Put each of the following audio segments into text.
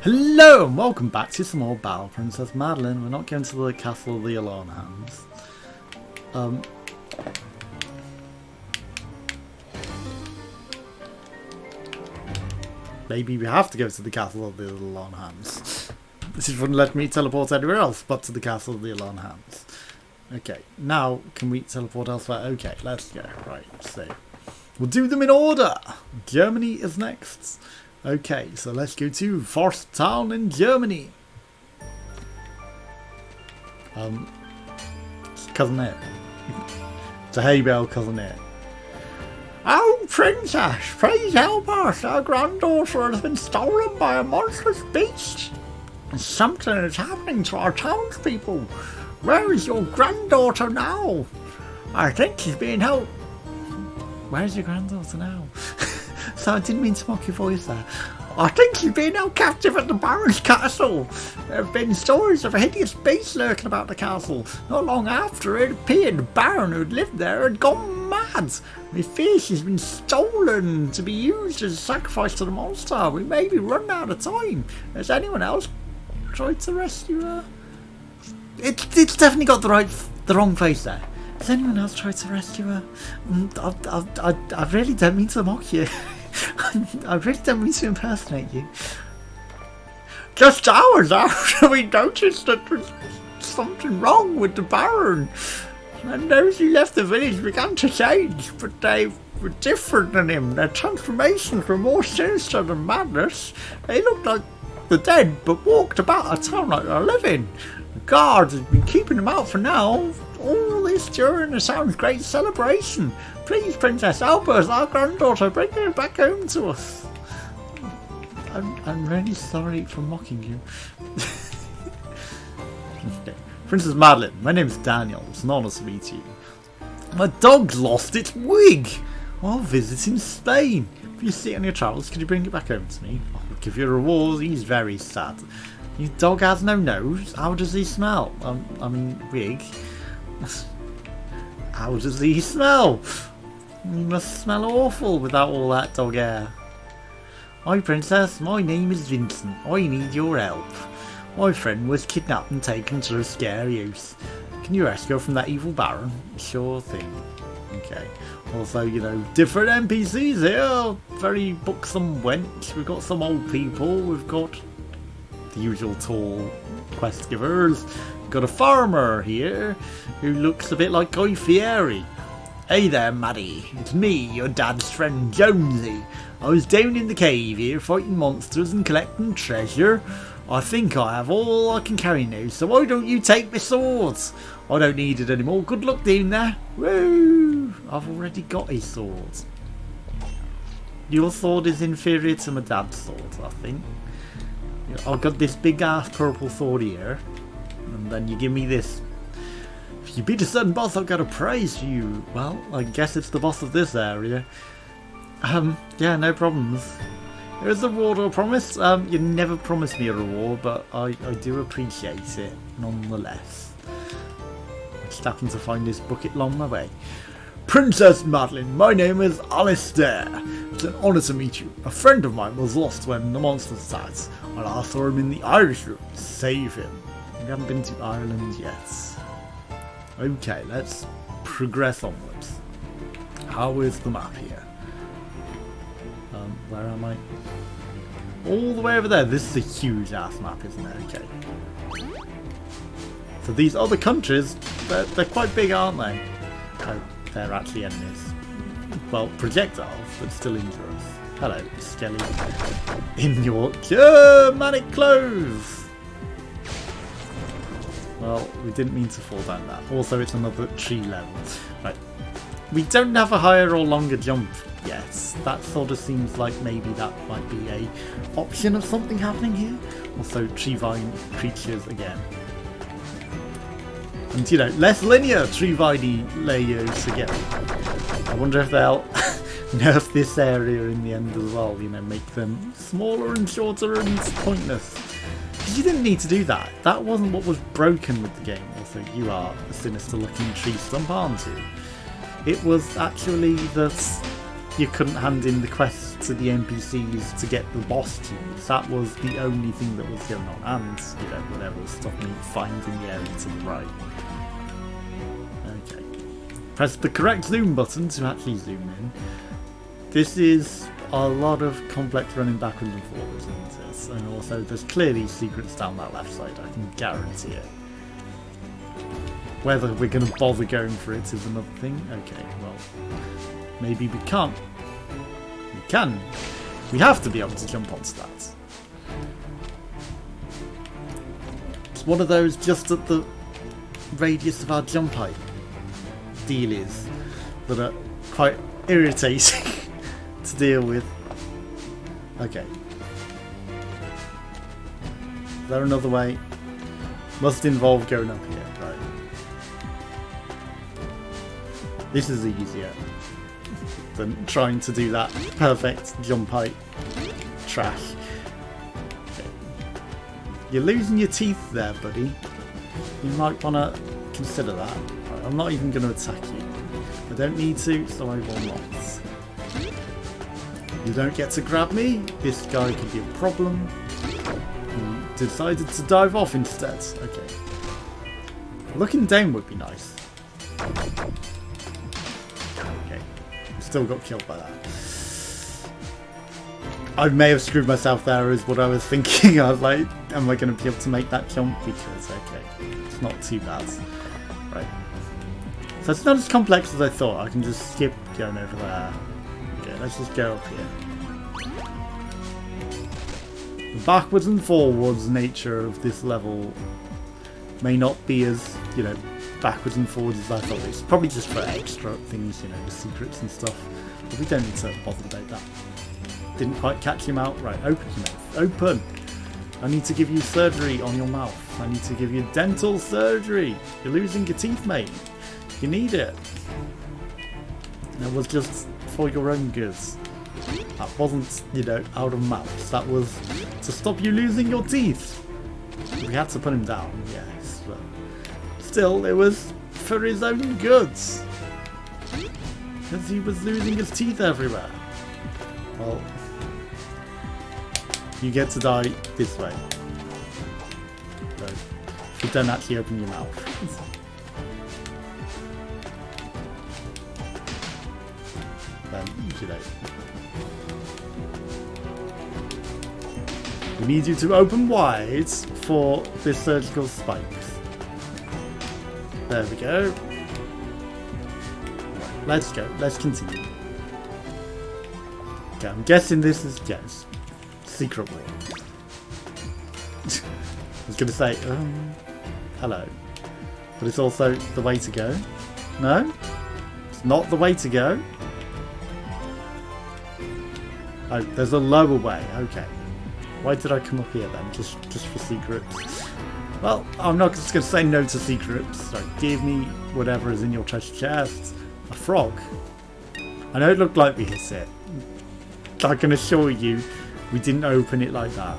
Hello and welcome back to some more Battle Princess Madelyn. We're not going to the Castle of the Alarm Hands. Maybe we have to go to the Castle of the Alarm Hands. This wouldn't let me teleport anywhere else but to the Castle of the Alarm Hands. Okay, now can we teleport elsewhere? Okay, let's go. Right, so we'll do them in order. Germany is next. Okay, so let's go to Forrest town in Germany. Cousin It. It's a hay bale, cousin It. Oh, princess, please help us. Our granddaughter has been stolen by a monstrous beast. Something is happening to our townspeople. Where is your granddaughter now? I think she's being held. Where's your granddaughter now? So I didn't mean to mock your voice there. I think she's being held captive at the Baron's castle. There have been stories of a hideous beast lurking about the castle. Not long after it appeared, the Baron who'd lived there had gone mad. We fear she's been stolen to be used as a sacrifice to the monster. We may be running out of time. Has anyone else tried to rescue her? It's definitely got the wrong face there. Has anyone else tried to rescue her? I really don't mean to mock you. I really don't mean to impersonate you. Just hours after we noticed that there was something wrong with the Baron, and those who left the village began to change, but they were different than him. Their transformations were more sinister than madness. They looked like the dead, but walked about a town like they're living. The guards have been keeping them out for now. All this during the town's great celebration. Please, Princess, help us, our granddaughter, bring her back home to us. I'm really sorry for mocking you. Okay. Princess Madelyn, my name is Daniel. It's an honour to meet you. My dog's lost its wig while visiting Spain. If you see it on your travels, could you bring it back home to me? I'll give you a reward. He's very sad. Your dog has no nose. How does he smell? I mean, wig. How does he smell? He must smell awful without all that dog hair. Hi Princess, my name is Vincent. I need your help. My friend was kidnapped and taken to a scary house. Can you rescue her from that evil Baron? Sure thing. Okay. Also, you know, different NPCs here. Very buxom wench. We've got some old people. We've got the usual tall quest givers. We've got a farmer here who looks a bit like Guy Fieri. Hey there, Maddie. It's me, your dad's friend Jonesy. I was down in the cave here fighting monsters and collecting treasure. I think I have all I can carry now, so why don't you take my swords? I don't need it anymore. Good luck down there. Woo! I've already got a sword. Your sword is inferior to my dad's sword, I think. I've got this big ass purple sword here, and then you give me this. If you beat a certain boss, I've got a prize for you. Well, I guess it's the boss of this area. Yeah, no problems. Here's the reward I promised. You never promised me a reward, but I do appreciate it nonetheless. I just happened to find this bucket along my way. Princess Madelyn, my name is Alistair. It's an honour to meet you. A friend of mine was lost when the monsters attacked, and I saw him in the Irish room to save him. We haven't been to Ireland yet. Okay, let's progress onwards. How is the map here? Where am I? All the way over there. This is a huge ass map, isn't it? Okay. So these other countries, they're quite big, aren't they? Oh, they're actually enemies. Well, projectiles, but still dangerous. Hello, Skelly. In your Germanic clothes! Well, we didn't mean to fall down that. Also, it's another tree level. Right. We don't have a higher or longer jump yet. That sort of seems like maybe that might be a option of something happening here. Also, tree vine creatures again. And, you know, less linear tree viney layers again. I wonder if they'll nerf this area in the end as well. You know, make them smaller and shorter and pointless. You didn't need to do that. That wasn't what was broken with the game. Also, you are a sinister looking tree stump, aren't you? It was actually the you couldn't hand in the quests to the NPCs to get the boss keys. That was the only thing that was going on, and whatever was stopping me finding the area to the right. Okay, press the correct zoom button to actually zoom in. This is a lot of complex running backwards and forwards in this, and also there's clearly secrets down that left side, I can guarantee it. Whether we're going to bother going for it is another thing. Okay, well, maybe we can't. We can. We have to be able to jump onto that. It's one of those just at the radius of our jump height dealies that are quite irritating to deal with. Okay. Is there another way? Must involve going up here, right? This is easier than trying to do that perfect jump height trash. Okay. You're losing your teeth there, buddy. You might want to consider that. Right, I'm not even going to attack you. I don't need to, so I will not. You don't get to grab me. This guy could be a problem. He decided to dive off instead. Okay. Looking down would be nice. Okay. Still got killed by that. I may have screwed myself there is what I was thinking. I was like, am I going to be able to make that jump? Because, okay, it's not too bad. Right. So it's not as complex as I thought. I can just skip going over there. Okay, let's just go up here. The backwards and forwards nature of this level may not be as, backwards and forwards as I thought. It's probably just for extra things, the secrets and stuff. But we don't need to bother about that. Didn't quite catch him out. Right, open your mouth. Open! I need to give you surgery on your mouth. I need to give you dental surgery. You're losing your teeth, mate. You need it. It was just for your own goods. That wasn't, out of malice. That was to stop you losing your teeth. We had to put him down, yes. But still, it was for his own goods. Because he was losing his teeth everywhere. Well, you get to die this way. So, if you don't actually open your mouth. Then, we need you to open wide for the surgical spikes. There we go. Right, let's go. Let's continue. Okay, I'm guessing this is secret wall. I was going to say hello, but it's also the way to go. No, it's not the way to go. Oh, there's a lower way. Okay. Why did I come up here then? Just for secrets? Well, I'm not just going to say no to secrets. So give me whatever is in your treasure chest. A frog. I know it looked like we hit it. I can assure you, we didn't open it like that.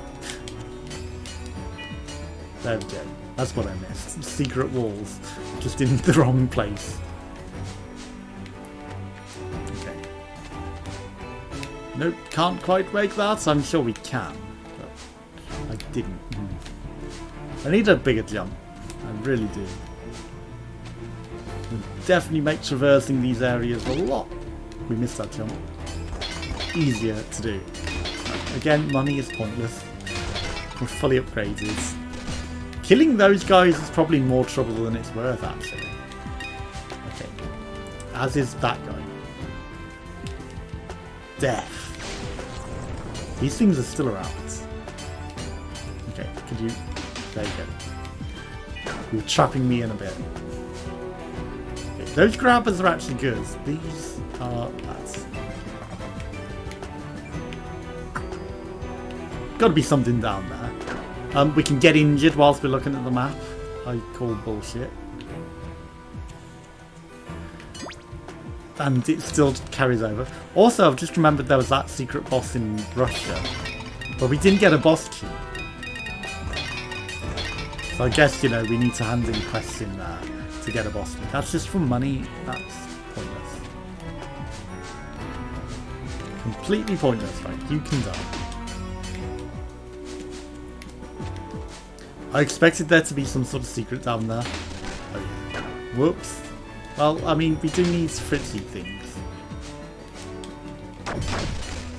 There we go. That's what I missed. Secret walls. Just in the wrong place. Okay. Nope, can't quite make that. I'm sure we can. I didn't. I need a bigger jump. I really do. It'll definitely make traversing these areas a lot. We missed that jump. Easier to do. Again, money is pointless. We're fully upgraded. Killing those guys is probably more trouble than it's worth, actually. Okay. As is that guy. Death. These things are still around. Okay, could you... There you go. You're trapping me in a bit. Okay, those grabbers are actually good. These are bad. Got to be something down there. We can get injured whilst we're looking at the map. I call bullshit. And it still carries over. Also, I've just remembered there was that secret boss in Russia. But we didn't get a boss key. So I guess, we need to hand in quests in there to get a boss key. That's just for money. That's pointless. Completely pointless, right? You can die. I expected there to be some sort of secret down there. Oh, yeah. Whoops. Well, I mean, we do need fritzy things.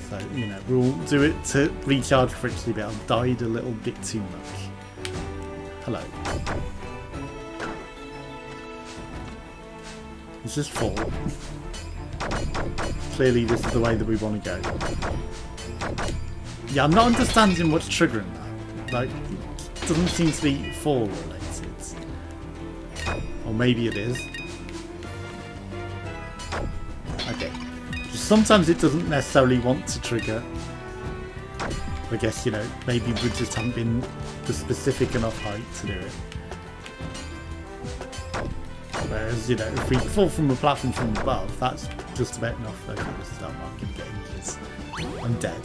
So, you know, we'll do it to recharge fritzy, but I've died a little bit too much. Hello. It's just fall. Clearly this is the way that we want to go. Yeah, I'm not understanding what's triggering that. Like, it doesn't seem to be fall related. Or maybe it is. Okay. Just sometimes it doesn't necessarily want to trigger. I guess, you know, maybe we just haven't been the specific enough height to do it. Whereas, you know, if we fall from a platform from above, that's just about enough. Okay, I'm going to get injured. I'm dead.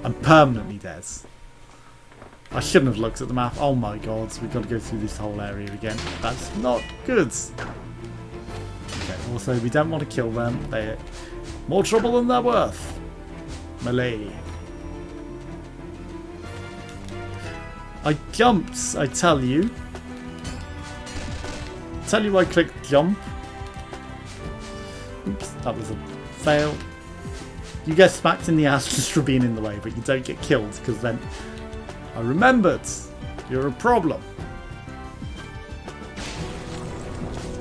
I'm permanently dead. I shouldn't have looked at the map. Oh my god, we've got to go through this whole area again. That's not good. Okay, also, we don't want to kill them. They're more trouble than they're worth. Melee. I jumped, I tell you. I clicked jump. Oops, that was a fail. You get smacked in the ass just for being in the way, but you don't get killed because then I remembered you're a problem.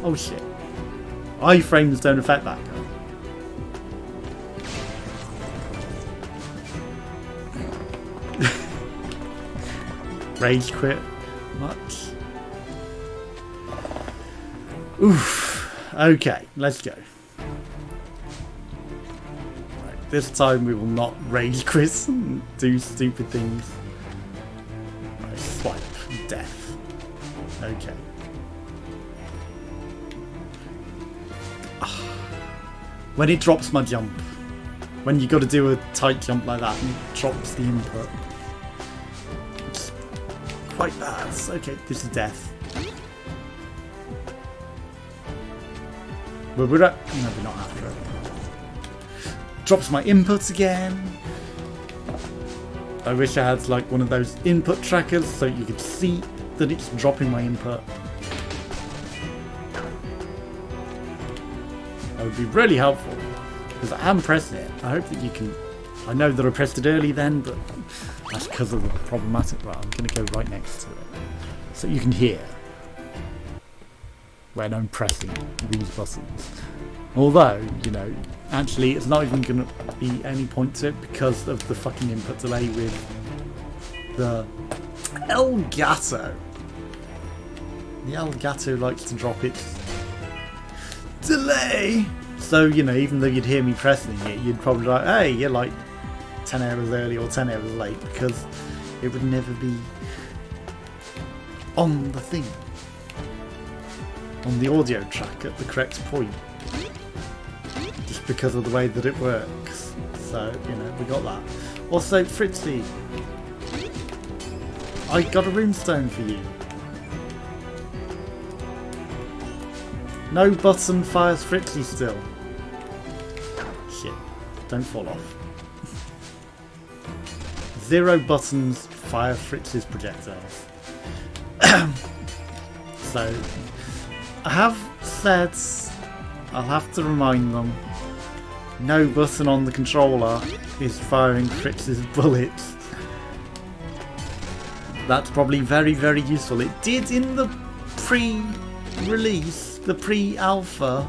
Oh shit. Iframes don't affect that. Rage quit. Much. Oof. Okay, let's go. Right, this time we will not rage quit and do stupid things. Right, swipe. Death. Okay. When it drops my jump. When you got to do a tight jump like that and it drops the input. It's quite bad. Okay, this is death. But we're at... No, we're not after it. Drops my inputs again. I wish I had like one of those input trackers so you could see that it's dropping my input. That would be really helpful. Because I am pressing it. I hope that you can... I know that I pressed it early then, but that's because of the problematic... Well, I'm going to go right next to it. So you can hear when I'm pressing these buttons. Although, you know, actually it's not even going to be any point to it because of the fucking input delay with the Elgato. The Elgato likes to drop its delay. So, you know, even though you'd hear me pressing it, you'd probably be like, hey, you're like 10 hours early or 10 hours late because it would never be on the thing. On the audio track at the correct point. Just because of the way that it works. So, you know, we got that. Also, Fritzy, I got a runestone for you. No button fires Fritzy still. Shit. Don't fall off. 0 buttons fire Fritz's projectiles. So, I have said, I'll have to remind them, no button on the controller is firing Fritz's bullets. That's probably very, very useful. It did in the pre-release, the pre-alpha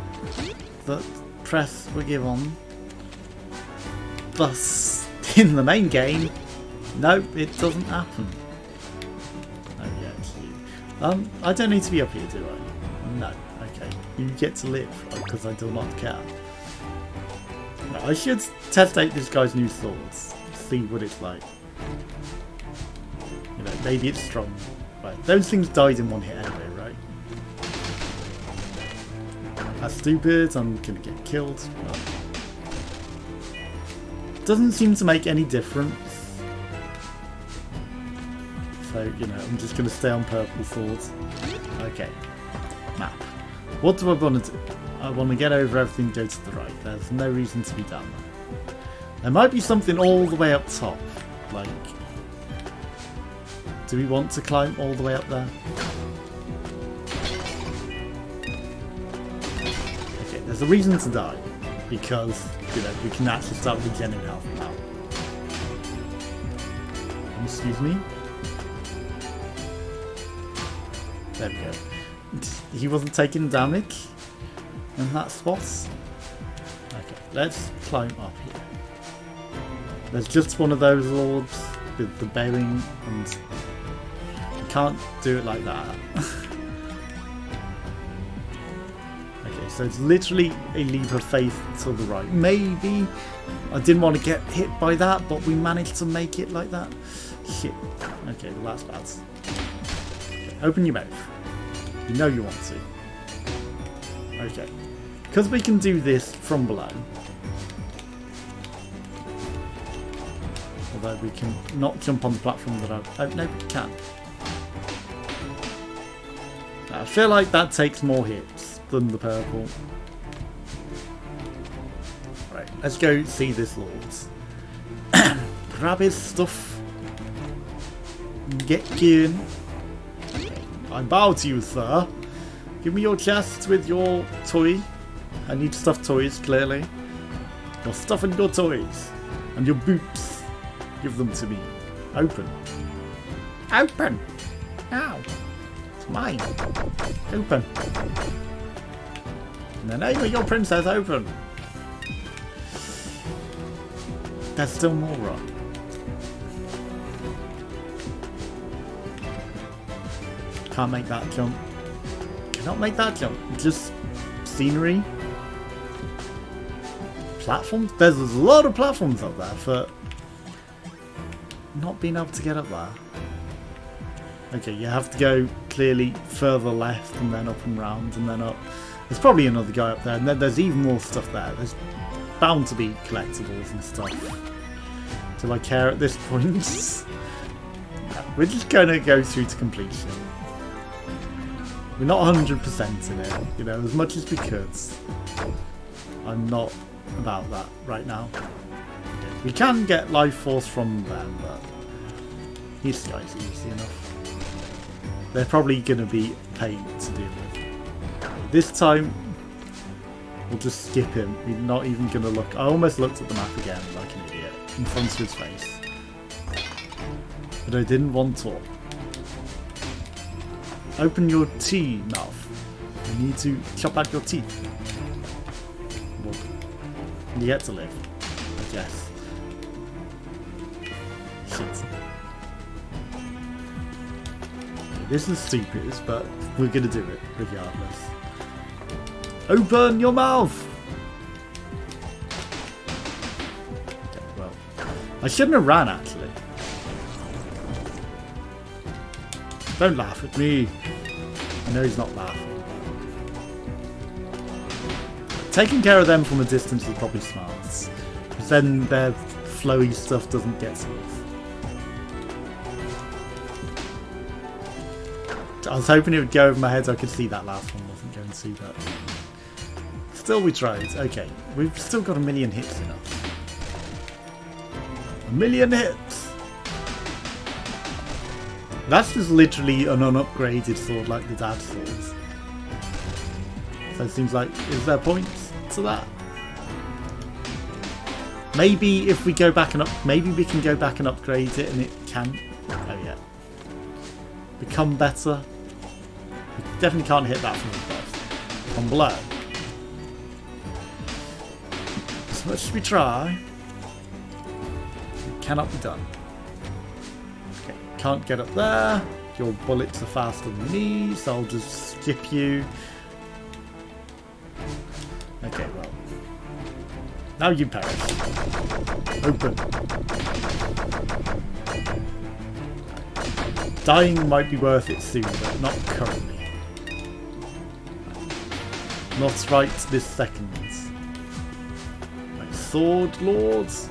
that press were given. But in the main game, no, it doesn't happen. Oh yeah, it's you. I don't need to be up here, do I? No, okay. You get to live, because I do not care. No, I should test out this guy's new swords. See what it's like. You know, maybe it's strong. Right, those things died in one hit anyway, right? That's stupid, I'm gonna get killed. Well, doesn't seem to make any difference. So, you know, I'm just gonna stay on purple swords. Okay. Map. What do I want to do? I want to get over everything, go to the right. There's no reason to be down there. There might be something all the way up top. Like, do we want to climb all the way up there? Okay, there's a reason to die. Because, you know, we can actually start regenerating health now. Excuse me? There we go. He wasn't taking damage in that spot. Okay, let's climb up here. There's just one of those orbs with the bearing, and you can't do it like that. Okay, so it's literally a leap of faith to the right. Maybe I didn't want to get hit by that, but we managed to make it like that. Shit. Okay, well that's bad. Okay, open your mouth. You know you want to. Okay. Because we can do this from below. Although we can not jump on the platform that I've... Oh, no, we can. I feel like that takes more hits than the purple. Right, let's go see this Lord. Grab his stuff. Get going. I bow to you, sir. Give me your chest with your toy. I need stuffed toys, clearly. Your stuff and your toys. And your boots. Give them to me. Open. Open! Ow! It's mine. Open. In the name of your princess, open. There's still more rock. Can't make that jump. Cannot make that jump. Just scenery. Platforms? There's a lot of platforms up there for not being able to get up there. Okay, you have to go clearly further left and then up and round and then up. There's probably another guy up there, and then there's even more stuff there. There's bound to be collectibles and stuff. Do I care at this point? No, we're just going to go through to completion. We're not 100% in it, you know, as much as we could. I'm not about that right now. Okay. We can get life force from them, but these guys are easy enough. They're probably going to be a pain to deal with. This time, we'll just skip him. We're not even going to look. I almost looked at the map again like an idiot in front of his face. But I didn't want to. Open your tea mouth. You need to chop out your teeth. Well, you get to live, I guess. Shit. This is stupid, but we're gonna do it regardless. Open your mouth! Okay, well, I shouldn't have ran actually. Don't laugh at me. I know he's not laughing. Taking care of them from a distance is probably smart. Because then their flowy stuff doesn't get to us. I was hoping it would go over my head so I could see that last one. Wasn't going to see that. Still we tried. Okay. We've still got 1,000,000 hits in us. 1,000,000 hits! That's just literally an unupgraded sword like the dad swords. So it seems like, is there points to that? Maybe if we go back and maybe we can go back and upgrade it and it can, oh yeah, become better. We definitely can't hit that from above. From below. As much as we try, it cannot be done. Can't get up there. Your bullets are faster than me, so I'll just skip you. Okay, well. Now you perish. Open. Dying might be worth it soon, but not currently. Not right this second. My sword lords.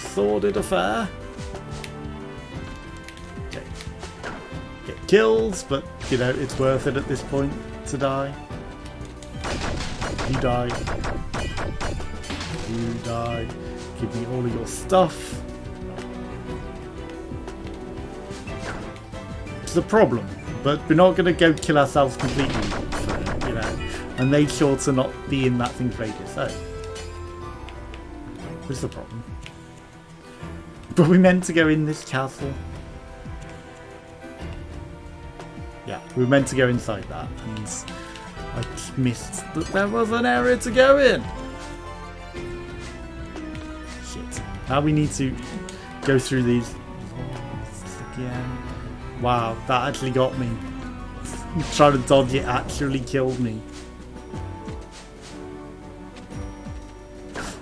Sordid affair. kills, but you know, it's worth it at this point to die. You die. You die. Give me all of your stuff. It's a problem, but we're not going to go kill ourselves completely for it, you know. And make sure to not be in that thing's radius. Oh. What's the problem? But we meant to go in this castle. Yeah, we were meant to go inside that, and I just missed that there was an area to go in. Shit. Now we need to go through these again. Wow, that actually got me. Trying to dodge it actually killed me.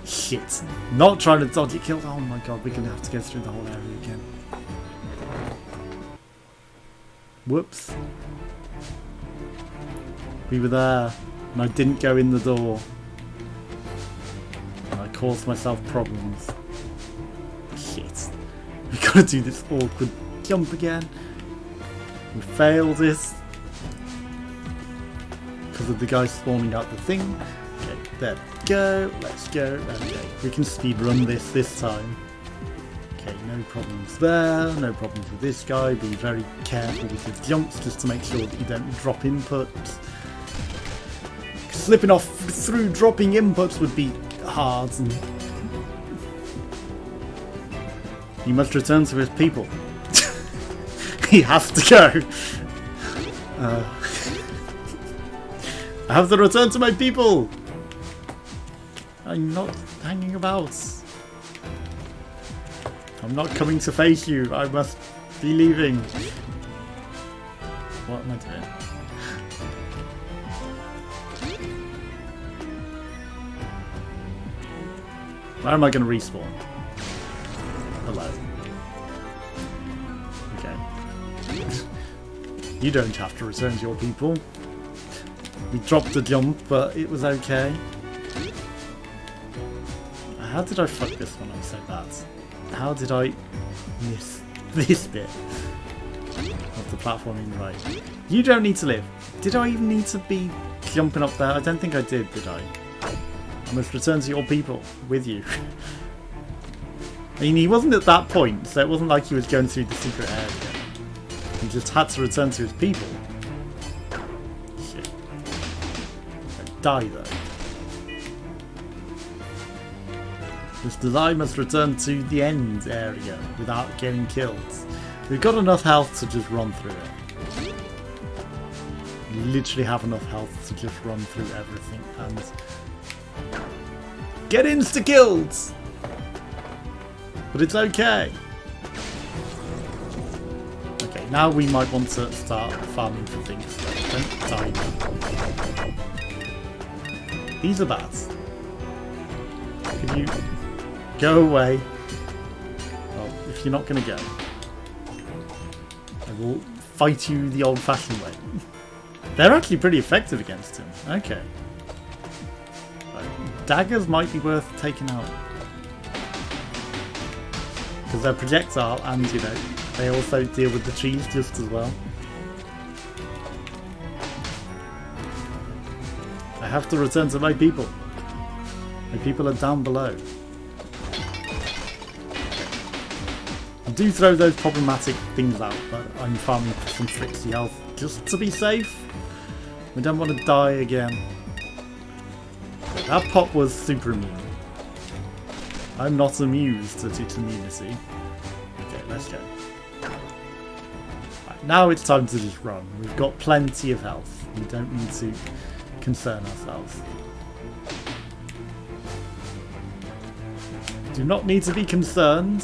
Shit. Not trying to dodge it killed. Oh my god, we're going to have to go through the whole area again. Whoops. We were there, and I didn't go in the door. And I caused myself problems. Shit. We gotta do this awkward jump again. We failed this. Because of the guy spawning out the thing. Okay, there we go. Let's go. Okay, we can speedrun this time. Okay, no problems there. No problems with this guy. Be very careful with his jumps just to make sure that you don't drop inputs. Slipping off through dropping inputs would be hard. And he must return to his people. He has to go. I have to return to my people. I'm not hanging about. I'm not coming to face you. I must be leaving. What am I doing? Where am I going to respawn? Hello. Okay. You don't have to return to your people. We dropped the jump, but it was okay. How did I fuck this one up so bad? How did I miss this bit of the platforming right? You don't need to live. Did I even need to be jumping up there? I don't think I did I? I must return to your people with you. I mean, he wasn't at that point, so it wasn't like he was going through the secret area. He just had to return to his people. Shit. Die though. Just as I must return to the end area without getting killed. We've got enough health to just run through it. We literally have enough health to just run through everything and get insta-killed! But it's okay. Okay, now we might want to start farming for things. Don't die. These are bats. Could you go away? Well, if you're not going to go, I will fight you the old-fashioned way. They're actually pretty effective against him. Okay. Daggers might be worth taking out. Because they're projectile and, you know, they also deal with the trees just as well. I have to return to my people. My people are down below. I do throw those problematic things out, but I'm farming for some Frixie health just to be safe. We don't want to die again. That pot was super immune. I'm not amused at its immunity. Okay, let's go. Right, now it's time to just run. We've got plenty of health. We don't need to concern ourselves. Do not need to be concerned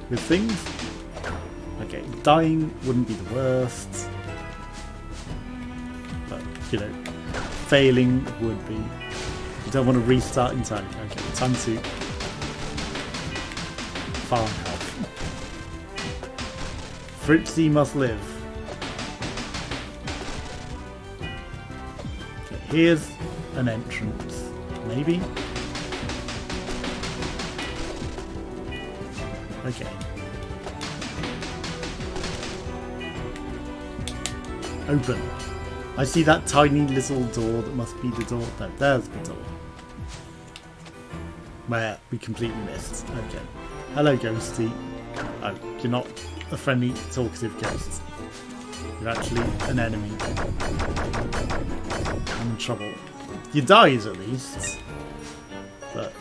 with things. Okay, dying wouldn't be the worst. But, you know, failing would be. You don't want to restart entirely. Okay, time to farm health. Fritzy must live. Okay, here's an entrance. Maybe? Okay. Open. I see that tiny little door that must be the door. No, there's the door. Where we completely missed. Okay. Hello, Ghosty. Oh, you're not a friendly, talkative ghost. You're actually an enemy. I'm in trouble. You died at least. But...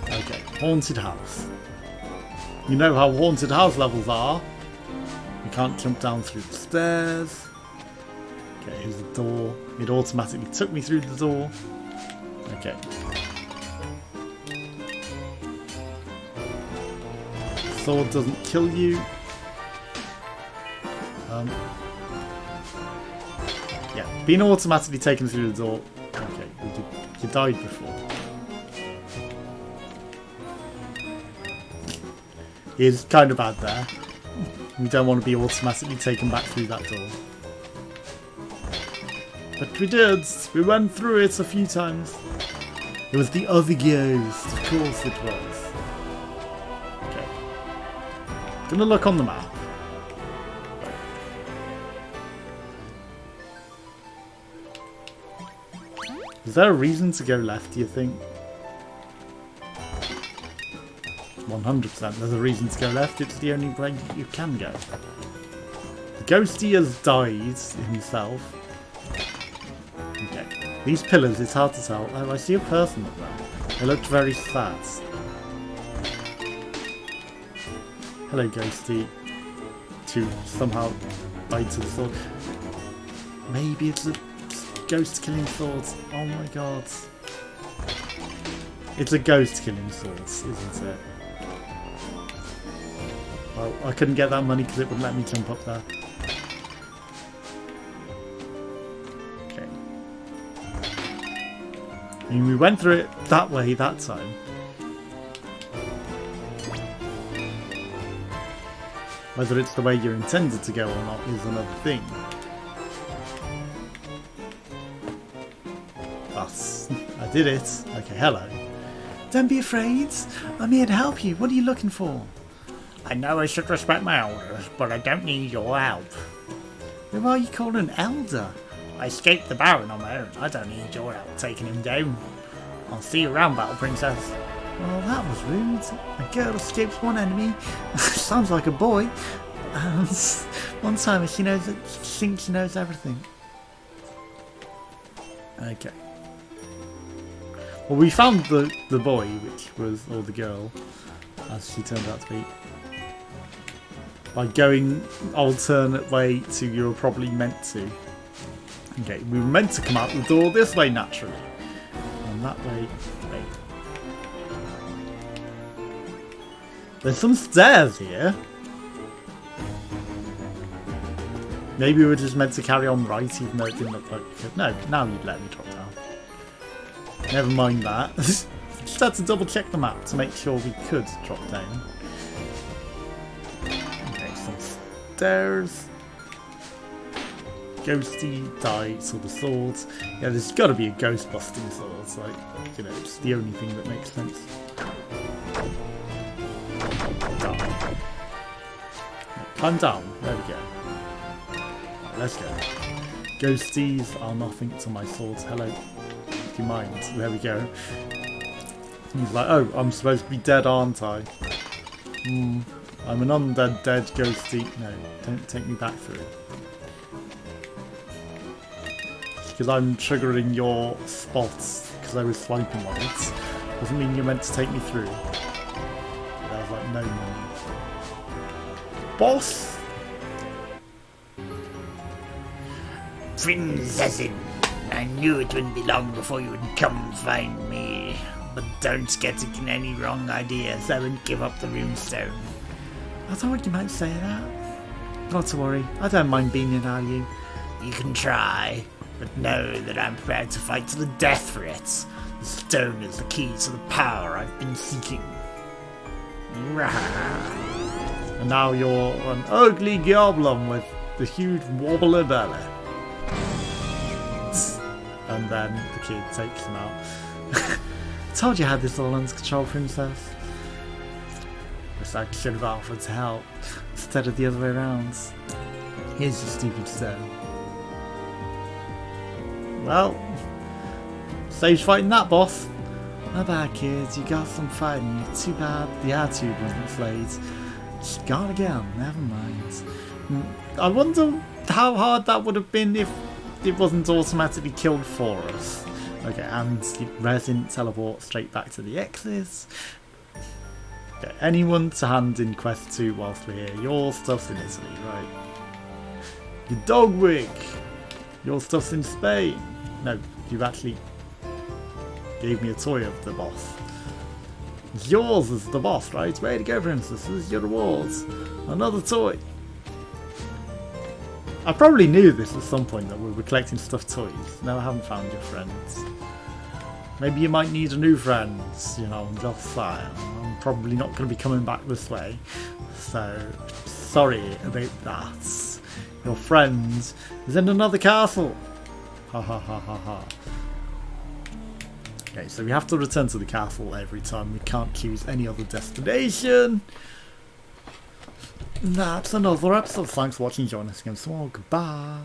okay, haunted house. You know how haunted house levels are. You can't jump down through the stairs. Okay, here's the door. It automatically took me through the door. Okay. Sword doesn't kill you. Yeah, being automatically taken through the door. Okay, you died before. It's kind of bad there. We don't want to be automatically taken back through that door. But we did! We went through it a few times. It was the other ghost, of course it was. Okay. Gonna look on the map. Is there a reason to go left, do you think? 100% there's a reason to go left, it's the only way you can go. The ghosty has died himself. Okay. These pillars, it's hard to tell. Oh, I see a person up there. They looked very sad. Hello, ghosty. To somehow bite to the sword. Maybe it's a ghost killing swords. Oh my god. It's a ghost killing swords, isn't it? Well, I couldn't get that money because it wouldn't let me jump up there. Okay. I mean, we went through it that way that time. Whether it's the way you're intended to go or not is another thing. But I did it. Okay, hello. Don't be afraid. I'm here to help you. What are you looking for? I know I should respect my elders, but I don't need your help. Who are you calling an elder? I escaped the Baron on my own. I don't need your help taking him down. I'll see you around, Battle Princess. Well, that was rude. A girl escapes one enemy. Sounds like a boy. One time she thinks she knows everything. Okay. Well, we found the boy, which was, or the girl, as she turned out to be, by going alternate way to you were probably meant to. Okay, we were meant to come out the door this way naturally, and that way. Wait. There's some stairs here. Maybe we were just meant to carry on right, even though it didn't look like we could. No, now you'd let me drop down. Never mind that. Just had to double check the map to make sure we could drop down. Okay, some stairs. Ghosty dies with the swords. Yeah, there's got to be a ghost busting sword. Like, you know, it's the only thing that makes sense. Down. Climb down. There we go. Right, let's go. Ghosties are nothing to my swords. Hello. Do you mind? There we go. He's like, oh, I'm supposed to be dead, aren't I? I'm an undead dead ghosty. No, don't take me back through. Because I'm triggering your spots because I was swiping on it. Doesn't mean you're meant to take me through. But I was like, no. Boss! Princessin, I knew it wouldn't be long before you would come find me. But don't get any wrong ideas, I wouldn't give up the runestone. I thought you might say that. Not to worry, I don't mind being in are you. You can try, but know that I'm prepared to fight to the death for it. The stone is the key to the power I've been seeking. And now you're an ugly goblin with the huge wobbly belly. And then the kid takes him out. Told you I had this all under control, Princess. Wish I should have offered to help instead of the other way around. Here's your stupid stone. Well, saves fighting that boss. Not bad, kids. You got some fighting. Too bad the attitude wasn't slayed. She's gone again. Never mind. I wonder how hard that would have been if it wasn't automatically killed for us. Okay, and resin teleport straight back to the X's. Okay, anyone to hand in quest 2 whilst we're here. Your stuff's in Italy, right? Your dog wig. Your stuff's in Spain. No, you've actually gave me a toy of the boss. It's yours as the boss, right? Way to go, princess. This is your rewards. Another toy. I probably knew this at some point that we were collecting stuffed toys. No, I haven't found your friends. Maybe you might need a new friend. You know, I'm just saying. I'm probably not going to be coming back this way. So, sorry about that. Your friend is in another castle. Ha ha ha ha ha. Okay, so we have to return to the castle every time. We can't choose any other destination. And that's another episode. Thanks for watching. Join us again tomorrow. Goodbye.